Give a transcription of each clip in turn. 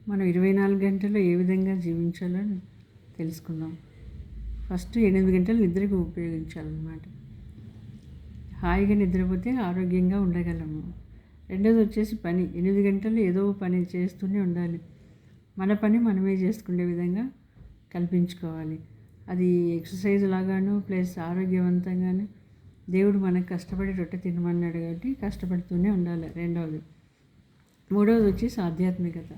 మనం 24 గంటలు ఏ విధంగా జీవించాలో తెలుసుకుందాం. ఫస్ట్ 8 గంటలు నిద్రకు ఉపయోగించాలన్నమాట. హాయిగా నిద్రపోతే ఆరోగ్యంగా ఉండగలము. రెండోది వచ్చేసి పని. 8 గంటలు ఏదో పని చేస్తూనే ఉండాలి. మన పని మనమే చేసుకునే విధంగా కల్పించుకోవాలి. అది ఎక్సర్సైజ్ లాగాను ప్లస్ ఆరోగ్యవంతంగాను దేవుడు మనకు కష్టపడి రొట్టె తినమన్నాడు కాబట్టి కష్టపడుతూనే ఉండాలి. రెండవది. మూడవది వచ్చేసి ఆధ్యాత్మికత.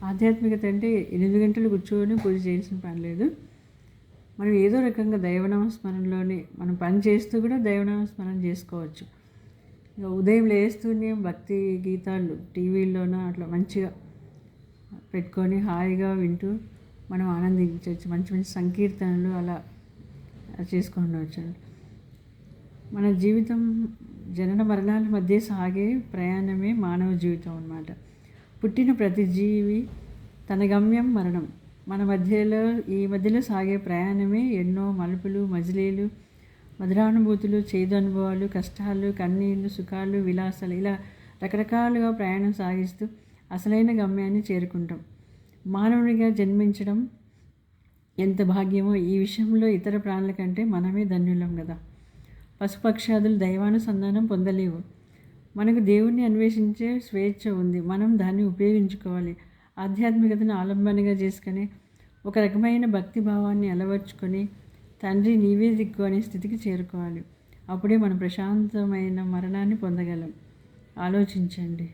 ఆధ్యాత్మికత అంటే 8 గంటలు కూర్చొని పూజ చేయాల్సిన పని లేదు. మనం ఏదో రకంగా దైవనామ స్మరణలోనే మనం పని చేస్తూ కూడా దైవనామ స్మరణ చేసుకోవచ్చు. ఇక ఉదయం లేస్తూనే భక్తి గీతాలు టీవీల్లోనూ అట్లా మంచిగా పెట్టుకొని హాయిగా వింటూ మనం ఆనందించవచ్చు. మంచి మంచి సంకీర్తనలు అలా చేసుకోవచ్చు. మన జీవితం జనన మరణాల మధ్య సాగే ప్రయాణమే మానవ జీవితం అన్నమాట. పుట్టిన ప్రతి జీవి తన గమ్యం మరణం. ఈ మధ్యలో సాగే ప్రయాణమే ఎన్నో మలుపులు, మజిలీలు, మధురానుభూతులు, చేదు అనుభవాలు, కష్టాలు, కన్నీళ్ళు, సుఖాలు, విలాసాలు ఇలా రకరకాలుగా ప్రయాణం సాగిస్తూ అసలైన గమ్యాన్ని చేరుకుంటాం. మానవునిగా జన్మించడం ఎంత భాగ్యమో ఈ విషయంలో ఇతర ప్రాణుల కంటే మనమే ధన్యులం కదా. పశుపక్షాదులు దైవానుసంధానం పొందలేవు. మనకు దేవుణ్ణి అన్వేషించే స్వేచ్ఛ ఉంది. మనం దాన్ని ఉపయోగించుకోవాలి. ఆధ్యాత్మికతను ఆలంబనగా చేసుకొని ఒక రకమైన భక్తి భావాన్ని అలవర్చుకొని తండ్రి నీవే దిక్కు అనే స్థితికి చేరుకోవాలి. అప్పుడే మనం ప్రశాంతమైన మరణాన్ని పొందగలం. ఆలోచించండి.